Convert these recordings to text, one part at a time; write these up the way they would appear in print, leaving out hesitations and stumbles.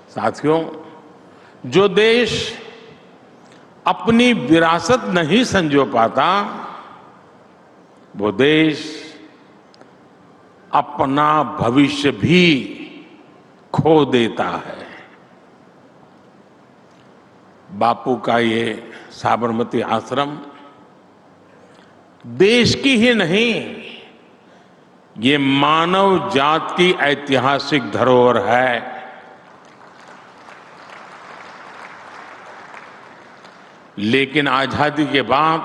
साथियों, जो देश अपनी विरासत नहीं संजो पाता, वो देश अपना भविष्य भी खो देता है। बापू का ये साबरमती आश्रम देश की ही नहीं, ये मानव जात की ऐतिहासिक धरोहर है। लेकिन आजादी के बाद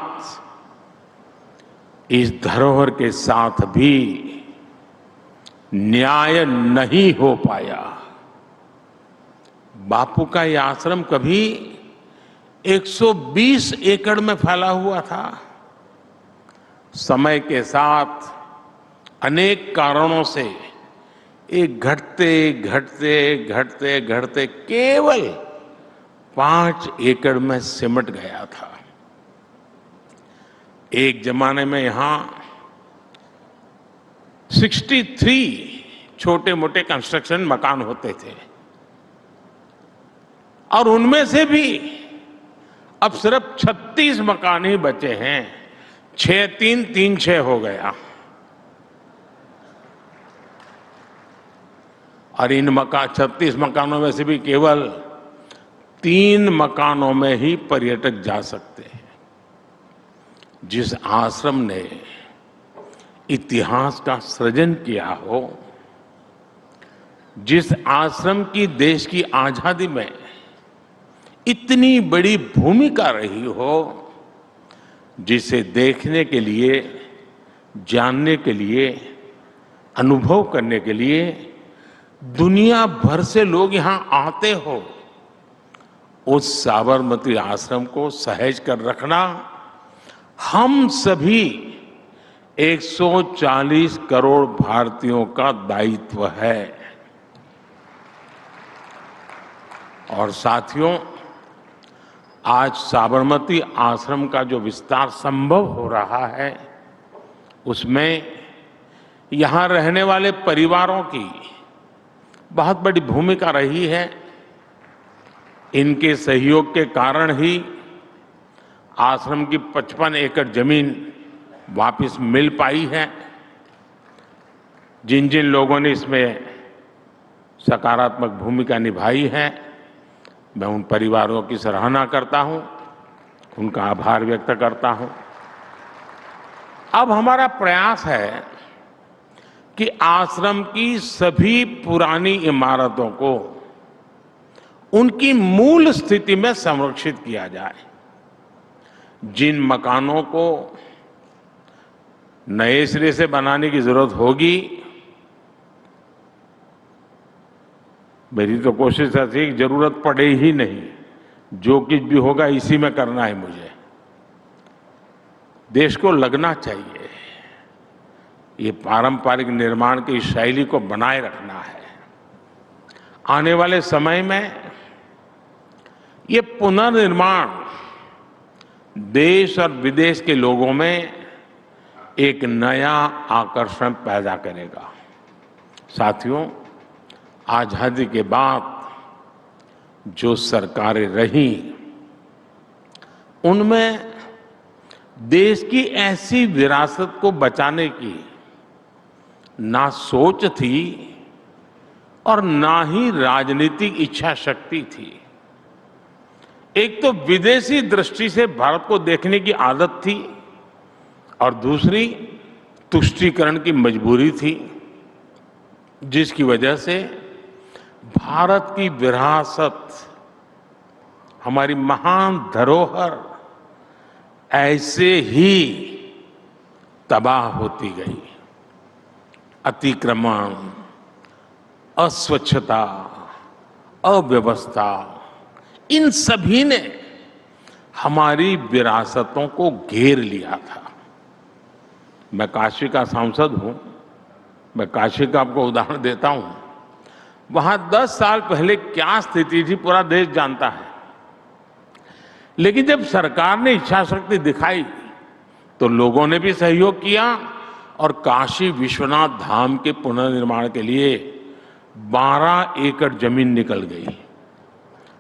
इस धरोहर के साथ भी न्याय नहीं हो पाया। बापू का यह आश्रम कभी 120 एकड़ में फैला हुआ था। समय के साथ अनेक कारणों से एक घटते केवल 5 एकड़ में सिमट गया था। एक जमाने में यहां 63 छोटे मोटे कंस्ट्रक्शन मकान होते थे और उनमें से भी अब सिर्फ 36 मकान ही बचे हैं। 6-3-3-6 हो गया। और इन 36 मकानों में से भी केवल 3 मकानों में ही पर्यटक जा सकते हैं। जिस आश्रम ने इतिहास का सृजन किया हो, जिस आश्रम की देश की आजादी में इतनी बड़ी भूमिका रही हो, जिसे देखने के लिए, जानने के लिए, अनुभव करने के लिए दुनिया भर से लोग यहां आते हो, उस साबरमती आश्रम को सहेज कर रखना हम सभी 140 करोड़ भारतीयों का दायित्व है। और साथियों, आज साबरमती आश्रम का जो विस्तार संभव हो रहा है, उसमें यहां रहने वाले परिवारों की बहुत बड़ी भूमिका रही है। इनके सहयोग के कारण ही आश्रम की 55 एकड़ जमीन वापस मिल पाई है। जिन जिन लोगों ने इसमें सकारात्मक भूमिका निभाई है, मैं उन परिवारों की सराहना करता हूं, उनका आभार व्यक्त करता हूं। अब हमारा प्रयास है कि आश्रम की सभी पुरानी इमारतों को उनकी मूल स्थिति में संरक्षित किया जाए। जिन मकानों को नए सिरे से बनाने की जरूरत होगी, मेरी तो कोशिश ऐसी कि जरूरत पड़े ही नहीं, जो कुछ भी होगा इसी में करना है मुझे। देश को लगना चाहिए, ये पारंपरिक निर्माण की शैली को बनाए रखना है। आने वाले समय में ये पुनर्निर्माण देश और विदेश के लोगों में एक नया आकर्षण पैदा करेगा। साथियों, आजादी के बाद जो सरकारें रही, उनमें देश की ऐसी विरासत को बचाने की ना सोच थी और ना ही राजनीतिक इच्छा शक्ति थी। एक तो विदेशी दृष्टि से भारत को देखने की आदत थी और दूसरी तुष्टीकरण की मजबूरी थी, जिसकी वजह से भारत की विरासत, हमारी महान धरोहर ऐसे ही तबाह होती गई। अतिक्रमण, अस्वच्छता, अव्यवस्था, इन सभी ने हमारी विरासतों को घेर लिया था। मैं काशी का सांसद हूं, मैं काशी का आपको उदाहरण देता हूं। वहां 10 साल पहले क्या स्थिति थी पूरा देश जानता है। लेकिन जब सरकार ने इच्छा शक्ति दिखाई तो लोगों ने भी सहयोग किया और काशी विश्वनाथ धाम के पुनर्निर्माण के लिए 12 एकड़ जमीन निकल गई।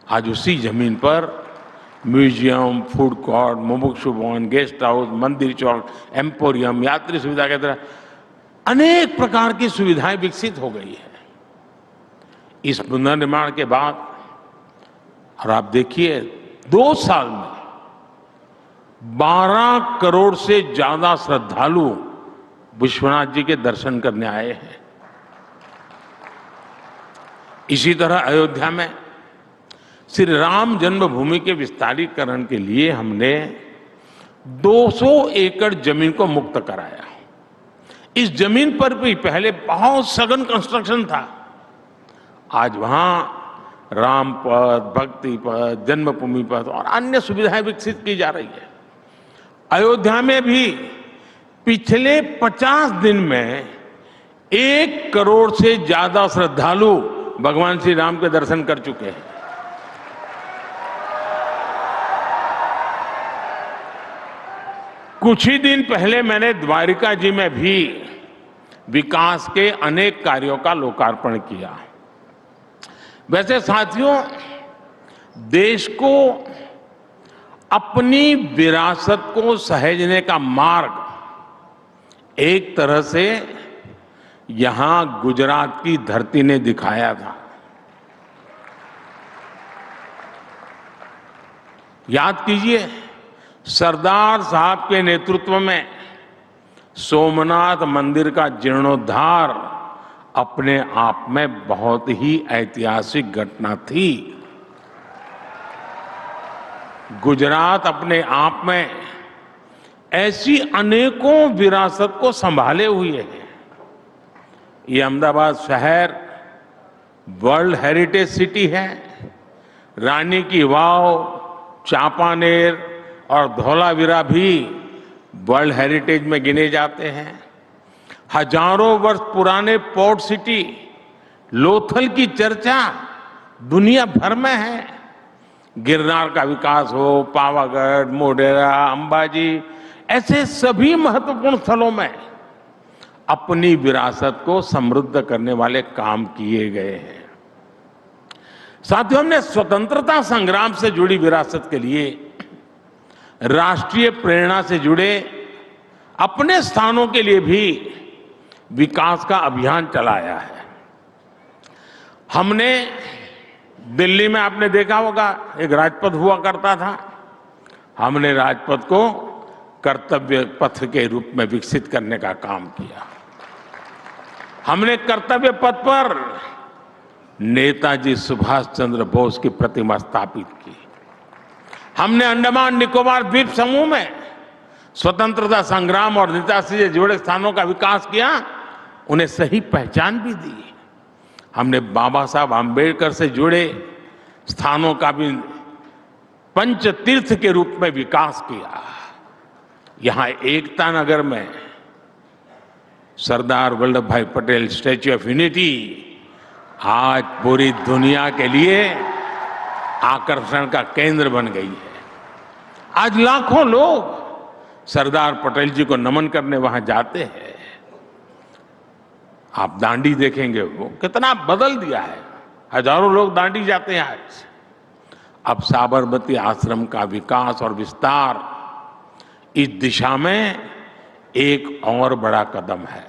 आज उसी जमीन पर म्यूजियम, फूड कोर्ट, मुमुक्षु भवन, गेस्ट हाउस, मंदिर चौक, एम्पोरियम, यात्री सुविधा के तरह अनेक प्रकार की सुविधाएं विकसित हो गई है। इस पुनर्निर्माण के बाद और आप देखिए 2 साल में 12 करोड़ से ज्यादा श्रद्धालु विश्वनाथ जी के दर्शन करने आए हैं। इसी तरह अयोध्या में श्री राम जन्मभूमि के विस्तारीकरण के लिए हमने 200 एकड़ जमीन को मुक्त कराया। इस जमीन पर भी पहले बहुत सघन कंस्ट्रक्शन था। आज वहां राम पथ, भक्ति पथ, जन्मभूमि पथ और अन्य सुविधाएं विकसित की जा रही है। अयोध्या में भी पिछले 50 दिन में 1 करोड़ से ज्यादा श्रद्धालु भगवान श्री राम के दर्शन कर चुके हैं। कुछ ही दिन पहले मैंने द्वारिका जी में भी विकास के अनेक कार्यों का लोकार्पण किया। वैसे साथियों, देश को अपनी विरासत को सहेजने का मार्ग एक तरह से यहां गुजरात की धरती ने दिखाया था। याद कीजिए, सरदार साहब के नेतृत्व में सोमनाथ मंदिर का जीर्णोद्धार अपने आप में बहुत ही ऐतिहासिक घटना थी। गुजरात अपने आप में ऐसी अनेकों विरासत को संभाले हुए है। ये अहमदाबाद शहर वर्ल्ड हेरिटेज सिटी है। रानी की वाव, चांपानेर और धौलावीरा भी वर्ल्ड हेरिटेज में गिने जाते हैं। हजारों वर्ष पुराने पोर्ट सिटी लोथल की चर्चा दुनिया भर में है। गिरनार का विकास हो, पावागढ़, मोढेरा, अंबाजी, ऐसे सभी महत्वपूर्ण स्थलों में अपनी विरासत को समृद्ध करने वाले काम किए गए हैं। साथियों, हमने स्वतंत्रता संग्राम से जुड़ी विरासत के लिए राष्ट्रीय प्रेरणा से जुड़े अपने स्थानों के लिए भी विकास का अभियान चलाया है। हमने दिल्ली में, आपने देखा होगा, एक राजपथ हुआ करता था। हमने राजपथ को कर्तव्य पथ के रूप में विकसित करने का काम किया। हमने कर्तव्य पथ पर नेताजी सुभाष चंद्र बोस की प्रतिमा स्थापित की। हमने अंडमान निकोबार द्वीप समूह में स्वतंत्रता संग्राम और नेताजी से जुड़े स्थानों का विकास किया, उन्हें सही पहचान भी दी। हमने बाबा साहब आम्बेडकर से जुड़े स्थानों का भी पंच तीर्थ के रूप में विकास किया। यहां एकता नगर में सरदार वल्लभ भाई पटेल स्टैच्यू ऑफ यूनिटी आज पूरी दुनिया के लिए आकर्षण का केंद्र बन गई है। आज लाखों लोग सरदार पटेल जी को नमन करने वहां जाते हैं। आप दांडी देखेंगे, वो कितना बदल दिया है। हजारों लोग दांडी जाते हैं आज। अब साबरमती आश्रम का विकास और विस्तार इस दिशा में एक और बड़ा कदम है।